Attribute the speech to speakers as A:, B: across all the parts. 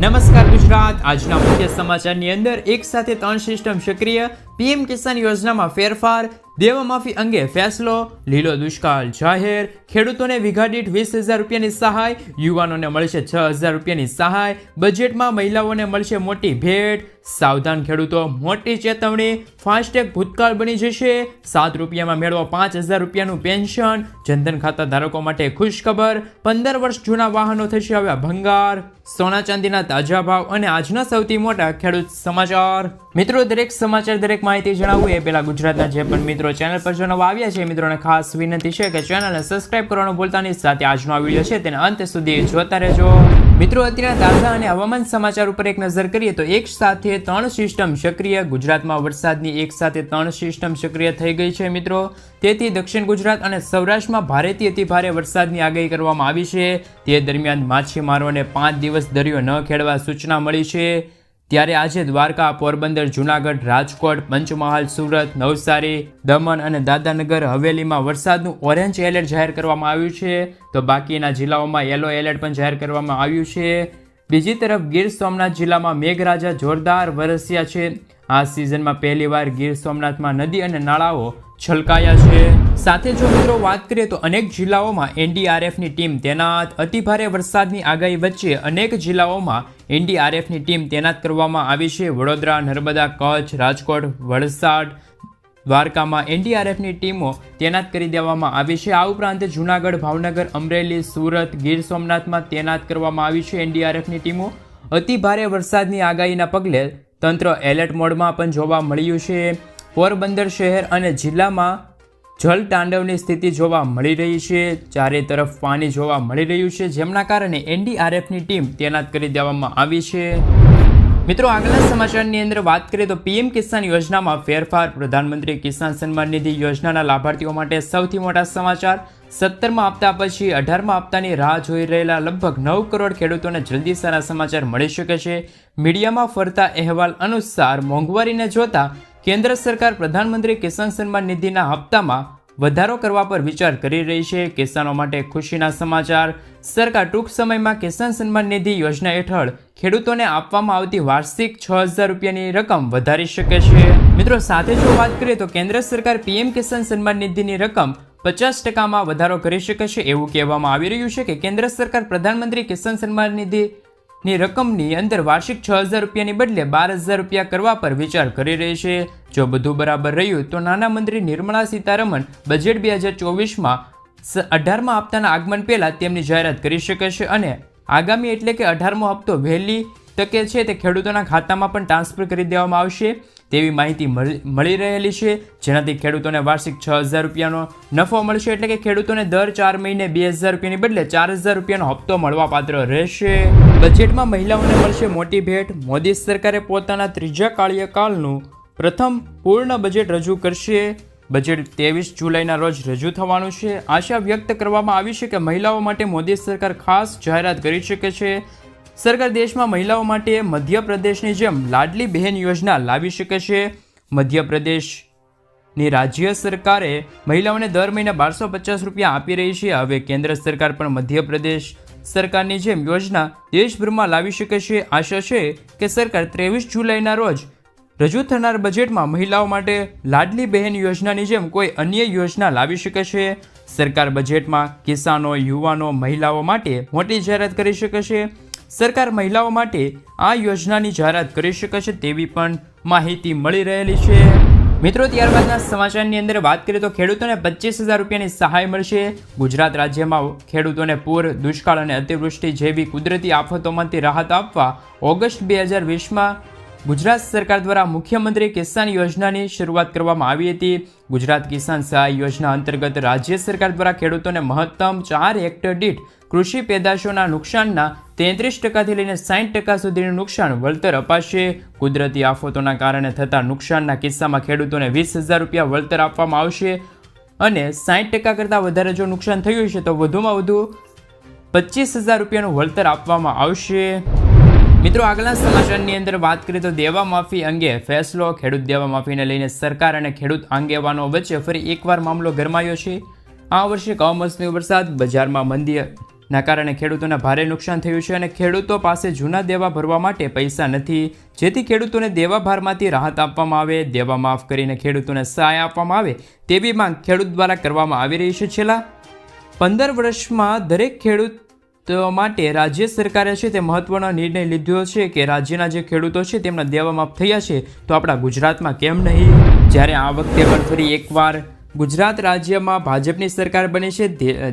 A: નમસ્કાર ગુજરાત। આજના મુખ્ય સમાચારની અંદર એક સાથે 3 સિસ્ટમ સક્રિય, પીએમ કિસાન યોજનામાં ફેરફાર, દેવામાફી અંગે ફેસલો, લીલો દુષ્કાળ જાહેર, ખેડૂતોને વીઘા દીઠ 20,000 રૂપિયાની સહાય, યુવાનોને મળશે 6,000 રૂપિયાની સહાય, બજેટમાં મહિલાઓને મળશે મોટી ભેટ, સાવધાન ખેડૂતો મોટી ચેતવણી, ફાસ્ટેગ ભૂતકાળ બની જશે, 7 રૂપિયામાં મેળવો 5,000 રૂપિયાનું પેન્શન, જનધન ખાતા ધારકો માટે ખુશખબર, 15 વર્ષ જૂના વાહનો થશે હવે ભંગાર, સોના ચાંદીના તાજા ભાવ અને આજના સૌથી મોટા ખેડૂત સમાચાર। મિત્રો, દરેક સમાચાર દરેક માહિતી જણાવવું એ પહેલા ગુજરાતના જે પણ મિત્રો ચેનલ પર જો નવા આવ્યા છે મિત્રોને ખાસ વિનંતી છે કે ચેનલને સબસ્ક્રાઇબ કરવાનું ભૂલતા નહીં, સાથે આજનો આ વિડીયો છે તેને અંત સુધી જોતા રહેજો। મિત્રો, અત્યારના તાજા અને હવામાન સમાચાર ઉપર એક નજર કરીએ તો એક સાથે 3 સિસ્ટમ સક્રિય, ગુજરાતમાં વરસાદની એક સાથે 3 સિસ્ટમ સક્રિય થઈ ગઈ છે મિત્રો। તેથી દક્ષિણ ગુજરાત અને સૌરાષ્ટ્રમાં ભારેથી અતિ ભારે વરસાદની આગાહી કરવામાં આવી છે। તે દરમિયાન માછીમારોને 5 દિવસ દરિયો ન ખેડવા સૂચના મળી છે। ત્યારે આજે દ્વારકા, પોરબંદર, જૂનાગઢ, રાજકોટ, પંચમહાલ, સુરત, નવસારી, દમણ અને દાદરાનગર હવેલીમાં વરસાદનું ઓરેન્જ એલર્ટ જાહેર કરવામાં આવ્યું છે, તો બાકીના જિલ્લાઓમાં યલો એલર્ટ પણ જાહેર કરવામાં આવ્યું છે। બીજી તરફ ગીર સોમનાથ જિલ્લામાં મેઘરાજા જોરદાર વરસ્યા છે। આ સિઝનમાં પહેલીવાર ગીર સોમનાથમાં નદી અને નાળાઓ છલકાયા છે। સાથે જો મિત્રો વાત કરીએ તો અનેક જિલ્લાઓમાં એનડીઆરએફની ટીમ તૈનાત, અતિભારે વરસાદની આગાહી વચ્ચે અનેક જિલ્લાઓમાં એનડીઆરએફની ટીમ તૈનાત કરવામાં આવી છે। વડોદરા, નર્મદા, કચ્છ, રાજકોટ, વલસાડ, દ્વારકામાં એનડીઆરએફની ટીમો તૈનાત કરી દેવામાં આવી છે। આ ઉપરાંત જૂનાગઢ, ભાવનગર, અમરેલી, સુરત, ગીર સોમનાથમાં તૈનાત કરવામાં આવી છે એનડીઆરએફની ટીમો। અતિભારે વરસાદની આગાહીના પગલે તંત્ર એલર્ટ મોડમાં પણ જોવા મળ્યું છે। પોરબંદર શહેર અને જિલ્લામાં જળ તાંડવની સ્થિતિ જોવા મળી રહી છે। ચારે તરફ પાણી જોવા મળી રહ્યું છે, જેમના કારણે એનડીઆરએફની ટીમ તૈનાત કરી દેવામાં આવી છે। મિત્રો, આગળના સમાચારની અંદર વાત કરીએ તો પીએમ કિસાન યોજનામાં ફેરફાર, પ્રધાનમંત્રી કિસાન સન્માન નિધિ યોજનાના લાભાર્થીઓ માટે સૌથી મોટા સમાચાર। 17મા હપ્તા પછી 18મા હપ્તાની રાહ જોઈ રહેલા લગભગ 9 કરોડ ખેડૂતોને જલ્દી સારા સમાચાર મળી શકે છે। મીડિયામાં ફરતા અહેવાલ અનુસાર મોંઘવારીને જોતા કેન્દ્ર સરકાર પ્રધાનમંત્રી કિસાન સન્માન નિધિના હપ્તામાં વધારો કરવા પર વિચાર કરી રહી છે। કિસાનો માટે ખુશીના સમાચાર, સરકાર ટૂંક સમયમાં કિસાન સન્માન નિધિ યોજના હેઠળ ખેડૂતોને આપવામાં આવતી વાર્ષિક 6,000 રૂપિયાની રકમ વધારી શકે છે। મિત્રો, સાથે જો વાત કરીએ તો કેન્દ્ર સરકાર પીએમ કિસાન સન્માન નિધિની રકમ 50%માં વધારો કરી શકે છે એવું કહેવામાં આવી રહ્યું છે કે કેન્દ્ર સરકાર પ્રધાનમંત્રી કિસાન સન્માન નિધિની રકમની અંદર વાર્ષિક 6,000 રૂપિયાની બદલે 12,000 રૂપિયા કરવા પર વિચાર કરી રહી છે। જો બધું બરાબર રહ્યું તો નાણામંત્રી નિર્મલા સીતારમણ બજેટ 2024માં 18મા હપ્તાના આગમન પહેલા તેમની જાહેરાત કરી શકે છે અને આગામી એટલે કે 18મો હપ્તો વહેલી તકે છે તે ખેડૂતોના ખાતામાં પણ ટ્રાન્સફર કરી દેવામાં આવશે તેવી માહિતી મળી રહેલી છે, જેનાથી ખેડૂતોને વાર્ષિક 6,000 રૂપિયાનો નફો મળશે, એટલે કે ખેડૂતોને દર 4 મહિને 2,000 રૂપિયાની બદલે 4,000 રૂપિયાનો હપ્તો મળવા પાત્ર રહેશે। બજેટમાં મહિલાઓને મળશે મોટી ભેટ, મોદી સરકારે પોતાના ત્રીજા કાર્યકાળનું પ્રથમ પૂર્ણ બજેટ રજૂ કરશે। બજેટ 23 જુલાઈના રોજ રજૂ થવાનું છે। આશા વ્યક્ત કરવામાં આવી છે કે મહિલાઓ માટે મોદી સરકાર ખાસ જાહેરાત કરી શકે છે। સરકાર દેશમાં મહિલાઓ માટે મધ્યપ્રદેશની જેમ લાડલી બહેન યોજના લાવી શકે છે। મધ્યપ્રદેશની રાજ્ય સરકારે મહિલાઓને દર મહિને 1,250 રૂપિયા આપી રહી છે। હવે કેન્દ્ર સરકાર પણ મધ્યપ્રદેશ સરકારની જેમ યોજના દેશભરમાં લાવી શકે છે। આશા છે કે સરકાર 23 જુલાઈના રોજ રજૂ થનાર બજેટમાં મહિલાઓ માટે લાડલી બહેન યોજનાની જેમ કોઈ અન્ય યોજના લાવી શકે છે। સરકાર બજેટમાં કિસાનો, યુવાનો, મહિલાઓ માટે મોટી જાહેરાત કરી શકે છે। સરકાર મહિલાઓ માટે આ યોજનાની જાહેરાત કરી શકે છે તેવી પણ માહિતી મળી રહેલી છે। મિત્રો, ત્યારબાદના સમાચારની અંદર વાત કરીએ તો ખેડૂતોને 25,000 રૂપિયાની સહાય મળશે। ગુજરાત રાજ્યમાં ખેડૂતોને પૂર, દુષ્કાળ અને અતિવૃષ્ટિ જેવી કુદરતી આફતોમાંથી રાહત આપવા ઓગસ્ટ 2020માં ગુજરાત સરકાર દ્વારા મુખ્યમંત્રી કિસાન યોજનાની શરૂઆત કરવામાં આવી હતી। ગુજરાત કિસાન સહાય યોજના અંતર્ગત રાજ્ય સરકાર દ્વારા ખેડૂતોને મહત્તમ 4 હેક્ટર દીઠ કૃષિ પેદાશોના નુકસાનના 33%થી લઈને 60% સુધીનું નુકસાન વળતર અપાશે। કુદરતી આફતોના કારણે થતા નુકસાનના કિસ્સામાં ખેડૂતોને 20,000 રૂપિયા વળતર આપવામાં આવશે અને 60% કરતાં વધારે જો નુકસાન થયું છે તો વધુમાં વધુ 25,000 રૂપિયાનું વળતર આપવામાં આવશે। મિત્રો, આગળના સમાચારની અંદર વાત કરીએ તો દેવા માફી અંગે ફેસલો, ખેડૂત દેવા માફીને લઈને સરકાર અને ખેડૂત આગેવાનો વચ્ચે ફરી એકવાર મામલો ગરમાયો છે। આ વર્ષે કમોસમી વરસાદ, બજારમાં મંદી ના કારણે ખેડૂતોને ભારે નુકસાન થયું છે અને ખેડૂતો પાસે જૂના દેવા ભરવા માટે પૈસા નથી, જેથી ખેડૂતોને દેવા ભારમાંથી રાહત આપવામાં આવે, દેવા માફ કરીને ખેડૂતોને સહાય આપવામાં આવે તેવી માંગ ખેડૂત દ્વારા કરવામાં આવી રહી છે. છેલ્લા 15 વર્ષમાં દરેક ખેડૂત માટે રાજ્ય સરકારે છે તે મહત્વનો નિર્ણય લીધો છે કે રાજ્યના જે ખેડૂતો છે તેમના દેવા માફ થયા છે, તો આપણા ગુજરાતમાં કેમ નહીં? જ્યારે આ વખતે પણ ફરી એકવાર ગુજરાત રાજ્યમાં ભાજપની સરકાર બની છે,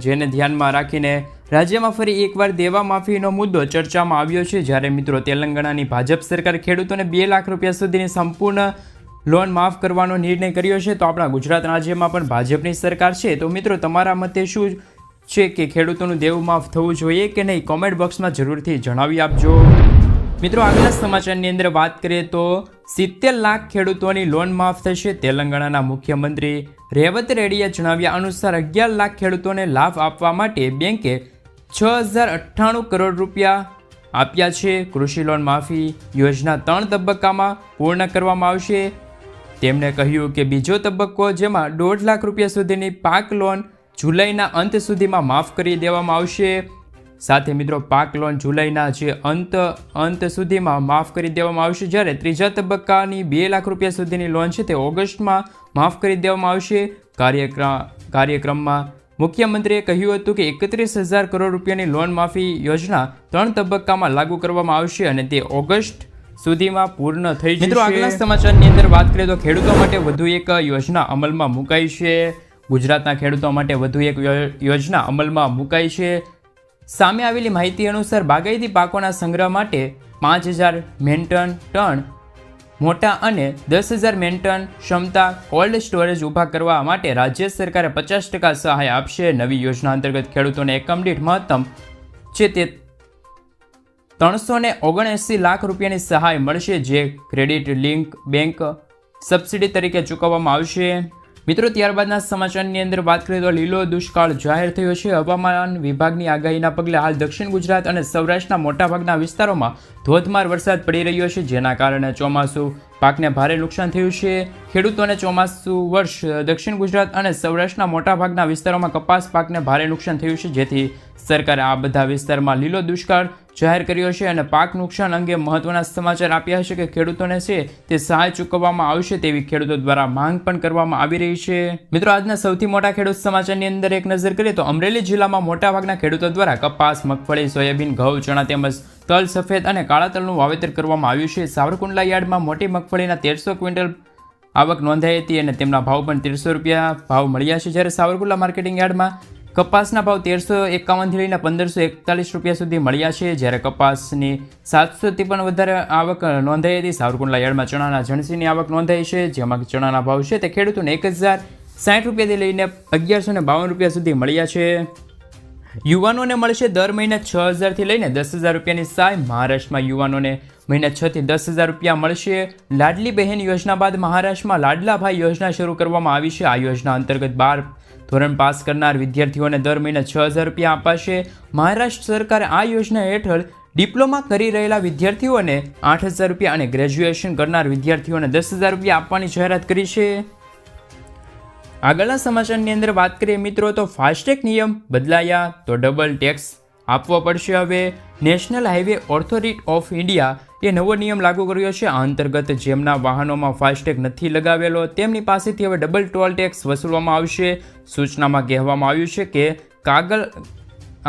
A: જેને ધ્યાનમાં રાખીને રાજ્યમાં ફરી એકવાર દેવા માફીનો મુદ્દો ચર્ચામાં આવ્યો છે. જ્યારે મિત્રો તેલંગાણાની ભાજપ સરકાર ખેડૂતોને 2 લાખ રૂપિયા સુધીની સંપૂર્ણ લોન માફ કરવાનો નિર્ણય કર્યો છે, તો આપણા ગુજરાત રાજ્યમાં પણ ભાજપની સરકાર છે. તો મિત્રો તમારા મતે શું છે કે ખેડૂતોનું દેવું માફ થવું જોઈએ કે નહીં? કોમેન્ટ બોક્સમાં જરૂરથી જણાવી આપજો. મિત્રો આગળના સમાચારની અંદર વાત કરીએ તો 70 લાખ ખેડૂતોની લોન માફ થશે. તેલંગાણાના મુખ્યમંત્રી રેવંત રેડ્ડીએ જણાવ્યા અનુસાર 11 લાખ ખેડૂતોને લાભ આપવા માટે બેંકે 6098 કરોડ રૂપિયા આપ્યા છે. કૃષિ લોન માફી યોજના 3 તબક્કામાં પૂર્ણ કરવામાં આવશે. તેમણે કહ્યું કે બીજો તબક્કો, જેમાં 1.5 લાખ રૂપિયા સુધીની પાક લોન જુલાઈના અંત સુધીમાં માફ કરી દેવામાં આવશે. સાથે મિત્રો પાક લોન જુલાઈના જે અંત સુધીમાં માફ કરી દેવામાં આવશે, જ્યારે ત્રીજા તબક્કાની 2 લાખ રૂપિયા સુધીની લોન છે તે ઓગસ્ટમાં માફ કરી દેવામાં આવશે. કાર્યક્રમમાં મુખ્યમંત્રીએ કહ્યું હતું કે 31,000 કરોડ રૂપિયાની લોન માફી યોજના 3 તબક્કામાં લાગુ કરવામાં આવશે અને તે ઓગસ્ટ સુધીમાં પૂર્ણ થઈ જશે. મિત્રો આગળના સમાચારની અંદર વાત કરીએ તો ખેડૂતો માટે વધુ એક યોજના અમલમાં મુકાઈ છે. ગુજરાતના ખેડૂતો માટે વધુ એક યોજના અમલમાં મુકાઈ છે. સામે આવેલી માહિતી અનુસાર બાગાયતી પાકોના સંગ્રહ માટે 5,000 મેટ્રિક ટન મોટા અને 10,000 મેટ્રિક ટન ક્ષમતા કોલ્ડ સ્ટોરેજ ઊભા કરવા માટે રાજ્ય સરકારે 50% સહાય આપશે. નવી યોજના અંતર્ગત ખેડૂતોને એકમ દીઠ મહત્તમ છે તે 379 લાખ રૂપિયાની સહાય મળશે, જે ક્રેડિટ લિંક બેંક સબસિડી તરીકે ચૂકવવામાં આવશે. મિત્રો ત્યારબાદના સમાચારની અંદર વાત કરીએ તો લીલો દુષ્કાળ જાહેર થયો છે. હવામાન વિભાગની આગાહીના પગલે હાલ દક્ષિણ ગુજરાત અને સૌરાષ્ટ્રના મોટાભાગના વિસ્તારોમાં ધોધમાર વરસાદ પડી રહ્યો છે, જેના કારણે ચોમાસું પાકને ભારે નુકસાન થયું છે. ખેડૂતોને ચોમાસું વર્ષ દક્ષિણ ગુજરાત અને સૌરાષ્ટ્રના મોટાભાગના વિસ્તારોમાં કપાસ પાકને ભારે નુકસાન થયું છે, જેથી સરકારે આ બધા વિસ્તારમાં લીલો દુષ્કાળ જાહેર કર્યો છે અને પાક નુકસાન અંગે મહત્વના સમાચાર આપ્યા છે કે ખેડૂતોને છે તે સહાય ચૂકવવામાં આવશે તેવી ખેડૂતો દ્વારા માંગ પણ કરવામાં આવી રહી છે. મિત્રો આજના સૌથી મોટા ખેડૂત સમાચારની અંદર એક નજર કરીએ તો અમરેલી જિલ્લામાં મોટાભાગના ખેડૂતો દ્વારા કપાસ, મગફળી, સોયાબીન, ઘઉં, ચણા તેમજ તલ, સફેદ અને કાળા તલનું વાવેતર કરવામાં આવ્યું છે. સાવરકુંડલા યાર્ડમાં મોટી મગફળીના 1300 ક્વિન્ટલ આવક નોંધાઈ હતી અને તેમના ભાવ પણ 1300 રૂપિયા ભાવ મળ્યા છે. જ્યારે સાવરકુંડલા માર્કેટિંગ યાર્ડમાં કપાસના ભાવ 1351 થી લઈને 1541 રૂપિયા સુધી મળ્યા છે. જ્યારે કપાસની 700 થી પણ વધારે આવક નોંધાઈ હતી. સાવરકુંડલા યાર્ડમાં ચણાના જણસીની આવક નોંધાઈ છે, જેમાં ચણાના ભાવ છે તે ખેડૂતોને 1060 રૂપિયાથી લઈને 1152 રૂપિયા સુધી મળ્યા છે. યુવાનોને મળશે દર મહિને 6,000 થી લઈને 10,000 રૂપિયાની સહાય. મહારાષ્ટ્રમાં યુવાનોને મહિને 6 થી 10,000 રૂપિયા મળશે. લાડલી બહેન યોજના બાદ મહારાષ્ટ્રમાં લાડલા ભાઈ યોજના શરૂ કરવામાં આવી છે. આ યોજના અંતર્ગત 12 ધોરણ પાસ કરનાર વિદ્યાર્થીઓને દર મહિને 6,000 રૂપિયા અપાશે. મહારાષ્ટ્ર સરકારે આ યોજના હેઠળ ડિપ્લોમા કરી રહેલા વિદ્યાર્થીઓને 8,000 રૂપિયા અને ગ્રેજ્યુએશન કરનાર વિદ્યાર્થીઓને 10,000 રૂપિયા આપવાની જાહેરાત કરી છે. આગળના સમાચારની અંદર વાત કરીએ મિત્રો તો ફાસ્ટેગ નિયમ બદલાયા તો ડબલ ટેક્સ આપવો પડશે. હવે national highway authority of India એ નવો નિયમ લાગુ કર્યો છે. આ અંતર્ગત જેમના વાહનોમાં ફાસ્ટેગ નથી લગાવેલો તેમની પાસેથી હવે ડબલ ટોલ ટેક્સ વસૂલવામાં આવશે. સૂચનામાં કહેવામાં આવ્યું છે કે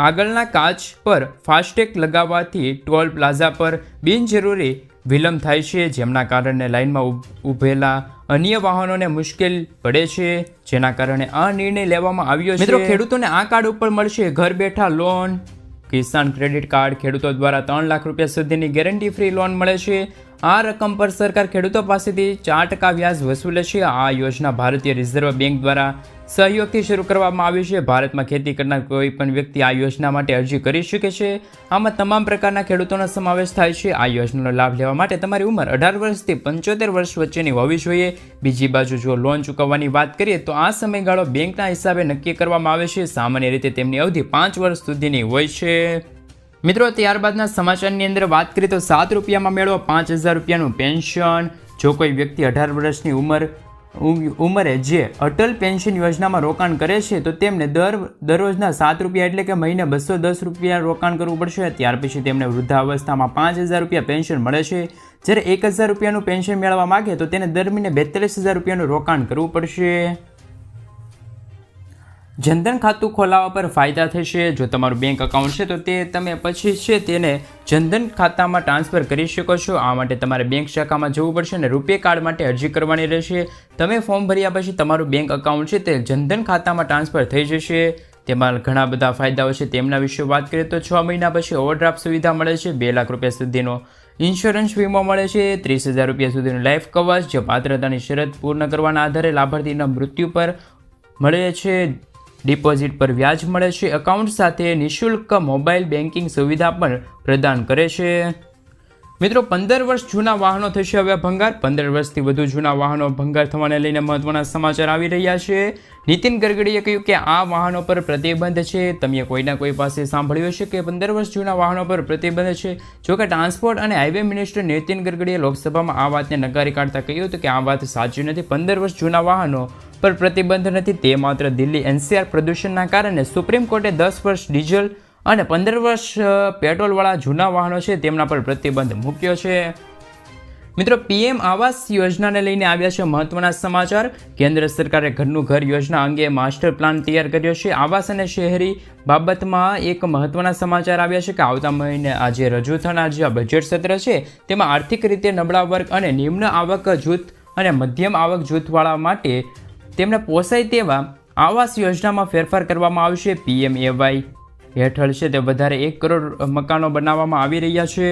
A: આગળના કાચ પર ફાસ્ટેગ લગાવવાથી ટોલ પ્લાઝા પર બિનજરૂરી વિલંબ થાય છે, જેમના કારણે લાઇનમાં ઊભેલા અન્ય વાહનોને મુશ્કેલ પડે છે, જેના કારણે આ નિર્ણય લેવામાં આવ્યો છે. મિત્રો ખેડૂતોને આ કાર્ડ ઉપર મળશે ઘર બેઠા લોન. કિસાન ક્રેડિટ કાર્ડ ખેડૂતો દ્વારા 3 લાખ રૂપિયા સુધીની ગેરંટી ફ્રી લોન મળે છે. આ રકમ પર સરકાર ખેડૂતો પાસેથી 4% વ્યાજ વસૂલે છે. આ યોજના ભારતીય રિઝર્વ બેંક દ્વારા સહયોગથી શરૂ કરવામાં આવી છે. ભારતમાં ખેતી કરનાર કોઈ પણ વ્યક્તિ આ યોજના માટે અરજી કરી શકે છે. આમાં તમામ પ્રકારના ખેડૂતોનો સમાવેશ થાય છે. આ યોજનાનો લાભ લેવા માટે તમારી ઉંમર 18 વર્ષથી 75 વર્ષ વચ્ચેની હોવી જોઈએ. બીજી બાજુ જો લોન ચૂકવવાની વાત કરીએ તો આ સમયગાળો બેંકના હિસાબે નક્કી કરવામાં આવે છે. સામાન્ય રીતે તેમની અવધિ 5 વર્ષ સુધીની હોય છે. મિત્રો ત્યારબાદના સમાચારની અંદર વાત કરીએ તો 7 રૂપિયામાં મેળવો 5,000 રૂપિયાનું પેન્શન. જો કોઈ વ્યક્તિ 18 વર્ષની ઉંમર ઉંમરે જે અટલ પેન્શન યોજનામાં રોકાણ કરે છે તો તેમને દરરોજના 7 રૂપિયા એટલે કે મહિને 210 રૂપિયા રોકાણ કરવું પડશે. ત્યાર પછી તેમને વૃદ્ધાવસ્થામાં 5,000 રૂપિયા પેન્શન મળે છે. જ્યારે 1,000 રૂપિયાનું પેન્શન મેળવવા માગે તો તેને દર મહિને 42,000 રૂપિયાનું રોકાણ કરવું પડશે. જનધન ખાતું ખોલાવવા પર ફાયદા થશે. જો તમારું બેંક એકાઉન્ટ છે તો તે તમે પછી છે તેને જનધન ખાતામાં ટ્રાન્સફર કરી શકો છો. આ માટે તમારે બેંક શાખામાં જવું પડશે અને રૂપે કાર્ડ માટે અરજી કરવાની રહેશે. તમે ફોર્મ ભર્યા પછી તમારું બેંક એકાઉન્ટ છે તે જનધન ખાતામાં ટ્રાન્સફર થઈ જશે. તેમાં ઘણા બધા ફાયદાઓ છે, તેમના વિશે વાત કરીએ તો 6 મહિના પછી ઓવરડ્રાફ્ટ સુવિધા મળે છે. 2 લાખ રૂપિયા સુધીનો ઇન્સ્યોરન્સ વીમો મળે છે. 30,000 રૂપિયા સુધીનું લાઈફ કવચ જે પાત્રતાની શરત પૂર્ણ કરવાના આધારે લાભાર્થીના મૃત્યુ પર મળે છે. ડિપોઝિટ પર વ્યાજ મળે છે. એકાઉન્ટ સાથે નિઃશુલ્ક મોબાઈલ બેન્કિંગ સુવિધા પણ પ્રદાન કરે છે. મિત્રો, 15 વર્ષ જૂના વાહનો થશે હવે ભંગાર. 15 વર્ષથી વધુ જૂના વાહનો ભંગાર થવાને લઈને મહત્વના સમાચાર આવી રહ્યા છે. નીતિન ગડકરીએ કહ્યું કે આ વાહનો પર પ્રતિબંધ છે. તમે કોઈના કોઈ પાસે સાંભળ્યું હશે કે 15 વર્ષ જૂના વાહનો પર પ્રતિબંધ છે. જોકે ટ્રાન્સપોર્ટ અને હાઈવે મિનિસ્ટર નીતિન ગડકરીએ લોકસભામાં આ વાતને નકારી કાઢતા કહ્યું હતું કે આ વાત સાચી નથી. 15 વર્ષ જૂના વાહનો પર પ્રતિબંધ નથી. તે માત્ર દિલ્હી NCR પ્રદૂષણના કારણે સુપ્રીમ કોર્ટે 10 વર્ષ ડીઝલ અને 15 વર્ષ પેટ્રોલવાળા જૂના વાહનો છે તેમના પર પ્રતિબંધ મૂક્યો છે. મિત્રો, PM આવાસ યોજનાને લઈને આવ્યા છે મહત્વના સમાચાર. કેન્દ્ર સરકારે ઘરનું ઘર યોજના અંગે માસ્ટર પ્લાન તૈયાર કર્યો છે. આવાસ અને શહેરી બાબતમાં એક મહત્વના સમાચાર આવ્યા છે કે આવતા મહિને આજે રજૂ થનાર જે બજેટ સત્ર છે તેમાં આર્થિક રીતે નબળા વર્ગ અને નિમ્ન આવક જૂથ અને મધ્યમ આવક જૂથવાળા માટે તેમને પોસાય તેવા આવાસ યોજનામાં ફેરફાર કરવામાં આવશે. PMAY હેઠળ છે તે વધારે 1 કરોડ મકાનો બનાવવામાં આવી રહ્યા છે.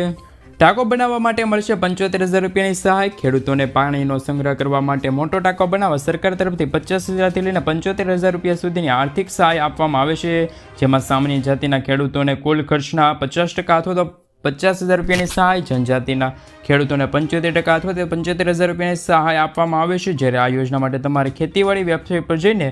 A: ટાંકો બનાવવા માટે મળશે 75,000 રૂપિયાની સહાય. ખેડૂતોને પાણીનો સંગ્રહ કરવા માટે મોટો ટાંકો બનાવવા સરકાર તરફથી 50,000થી લઈને 75,000 રૂપિયા સુધીની આર્થિક સહાય આપવામાં આવે છે. જેમાં સામાન્ય જાતિના ખેડૂતોને કુલ ખર્ચના 50% અથવા તો 50,000 રૂપિયાની સહાય, જનજાતિના ખેડૂતોને 75% અથવા તો 75,000 રૂપિયાની સહાય આપવામાં આવે છે. જ્યારે આ યોજના માટે તમારે ખેતીવાડી વેબસાઇટ પર જઈને